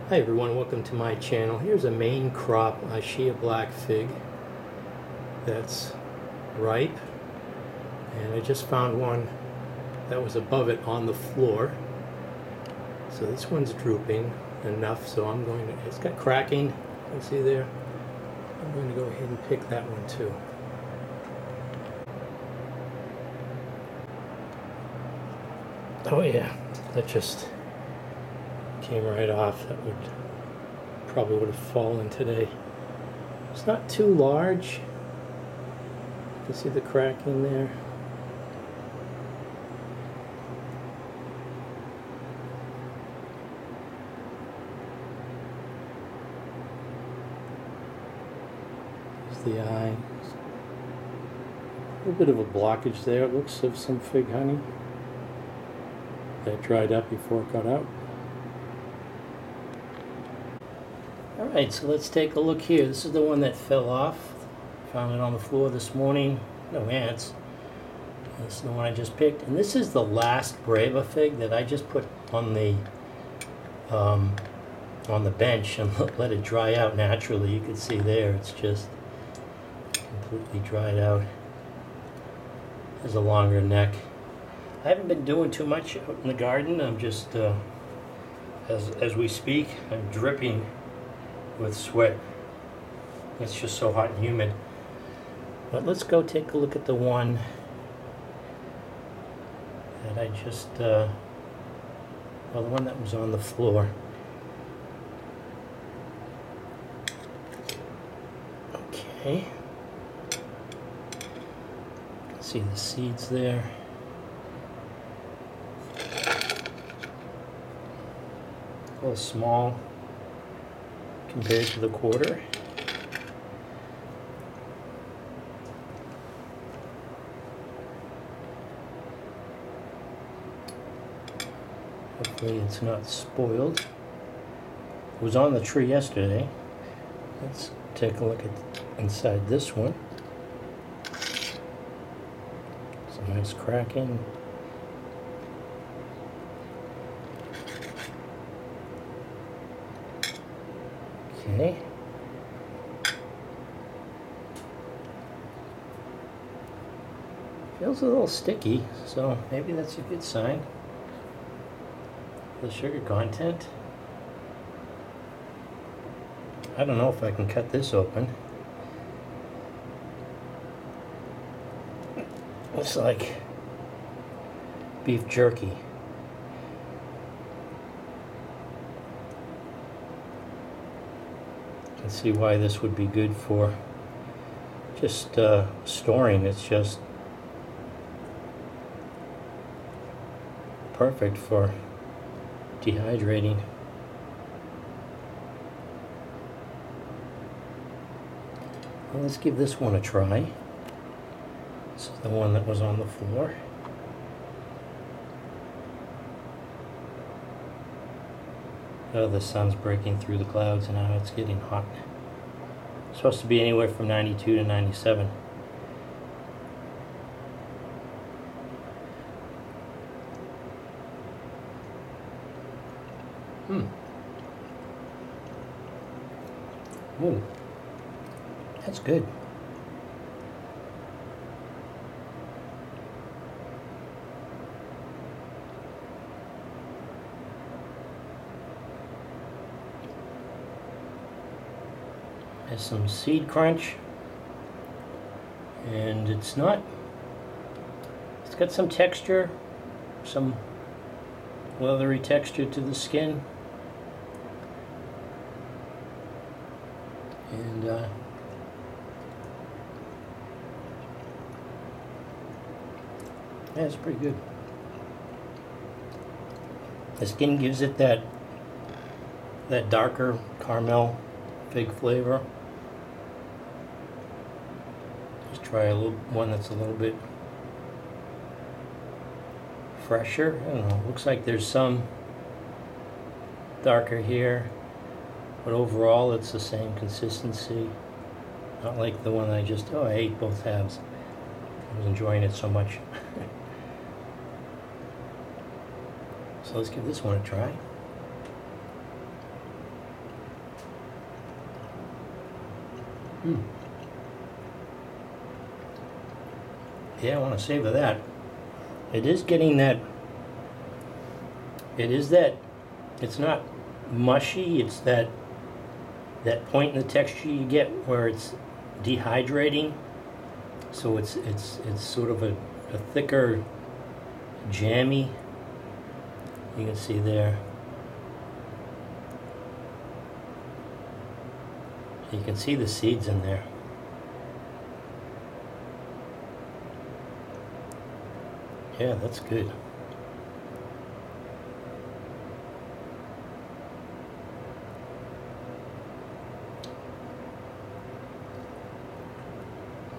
Hi everyone, welcome to my channel. Here's a main crop Ischia black fig that's ripe, and I just found one that was above it on the floor. So this one's drooping enough, so it's got cracking, you can see there. I'm going to go ahead and pick that one too. Oh yeah, that just came right off. That probably would have fallen today. It's not too large. You can see the crack in there. There's the eye. A little bit of a blockage there. It looks of some fig honey that dried up before it got out. Alright, so let's take a look here. This is the one that fell off. Found it on the floor this morning. No ants. This is the one I just picked. And this is the last breba fig that I just put on the bench and let it dry out naturally. You can see there it's just completely dried out. There's a longer neck. I haven't been doing too much out in the garden. I'm just, as we speak, I'm dripping with sweat. It's just so hot and humid. But let's go take a look at the one that I just, well, the one that was on the floor. Okay. See the seeds there. A little small compared to the quarter. Hopefully it's not spoiled. It was on the tree yesterday. Let's take a look at inside this one. Some nice cracking. Okay. Feels a little sticky, so maybe that's a good sign. The sugar content. I don't know if I can cut this open. Looks like beef jerky. Can see why this would be good for just storing. It's just perfect for dehydrating. Well, let's give this one a try. This is the one that was on the floor. Oh, the sun's breaking through the clouds and now it's getting hot. It's supposed to be anywhere from 92 to 97. Ooh, that's good. Has some seed crunch, and it's got some texture, some leathery texture to the skin, and yeah, it's pretty good. The skin gives it that darker caramel fig flavor. Just try one that's a little bit fresher. I don't know, looks like there's some darker here, but overall it's the same consistency. Not like the one I ate both halves. I was enjoying it so much. So let's give this one a try. Mm. Yeah, I want to savor that. It is getting that, it's not mushy, it's that point in the texture you get where it's dehydrating. So it's sort of a thicker, jammy. You can see there. You can see the seeds in there. Yeah, that's good.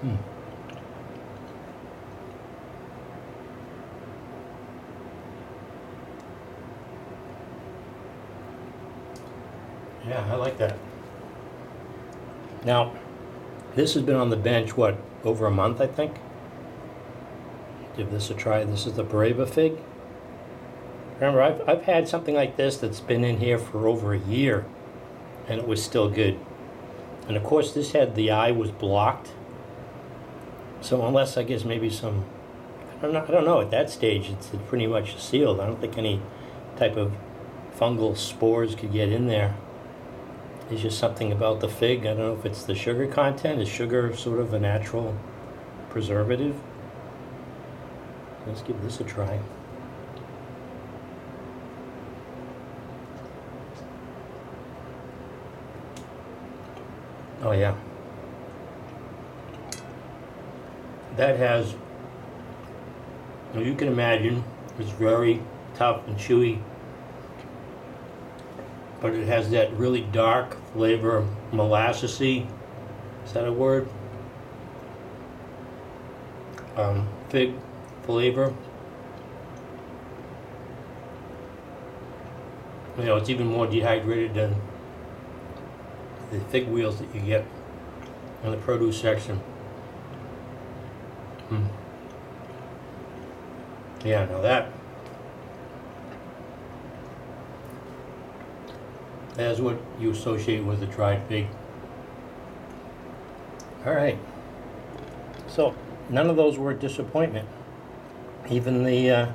Hmm. Yeah, I like that. Now, this has been on the bench, what, over a month, I think? Give this a try. This is the breba fig. Remember, I've had something like this that's been in here for over a year, and it was still good. And of course, this had the eye was blocked. So unless, I guess, maybe some, I don't know, at that stage, it's pretty much sealed. I don't think any type of fungal spores could get in there. It's just something about the fig. I don't know if it's the sugar content. Is sugar sort of a natural preservative? Let's give this a try. Oh yeah. That has, well, you can imagine, it's very tough and chewy, but it has that really dark flavor, molassesy, is that a word? Fig flavor. You know, it's even more dehydrated than the fig wheels that you get in the produce section. Yeah, now that is what you associate with a dried fig. All right. So none of those were a disappointment. Even the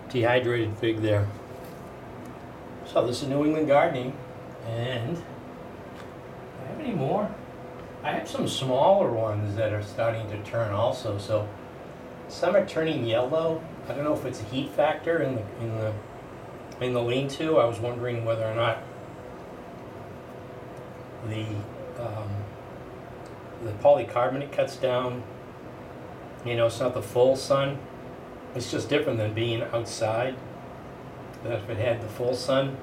dehydrated fig there. So this is New England Gardening, and do I have any more? I have some smaller ones that are starting to turn also. So some are turning yellow. I don't know if it's a heat factor in the lean-to. I was wondering whether or not the polycarbonate cuts down. You know, it's not the full sun. It's just different than being outside. But if it had the full sun,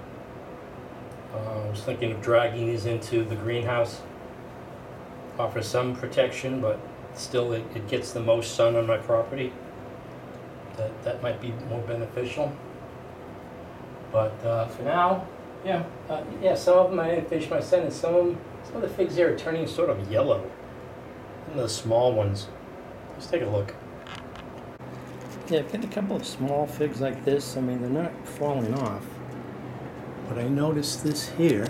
I was thinking of dragging these into the greenhouse. Offer some protection, but still it gets the most sun on my property. That might be more beneficial. But for now, yeah, some of them I didn't finish my sentence. Some of the figs here are turning sort of yellow. And the small ones. Let's take a look. Yeah, I've got a couple of small figs like this. I mean, they're not falling off. But I noticed this here,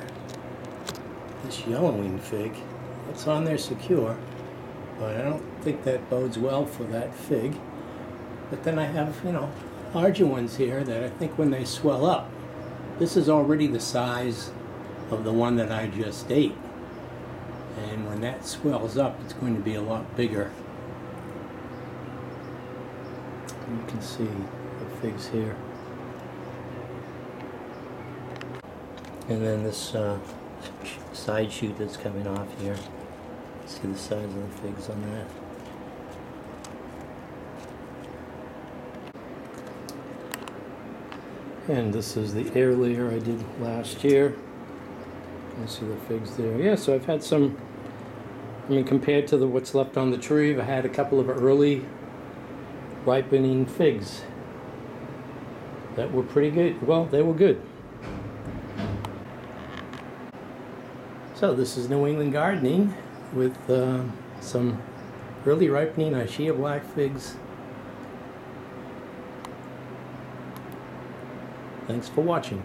this yellowing fig. It's on there secure, but I don't think that bodes well for that fig. But then I have, you know, larger ones here that I think when they swell up, this is already the size of the one that I just ate. And when that swells up, it's going to be a lot bigger. You can see the figs here. And then this side shoot that's coming off here. See the size of the figs on that. And this is the air layer I did last year. You see the figs there. Yeah, so I've had some, I mean, compared to what's left on the tree, I had a couple of early ripening figs that were pretty good. Well, they were good. So this is New England Gardening with some early ripening Ischia black figs. Thanks for watching.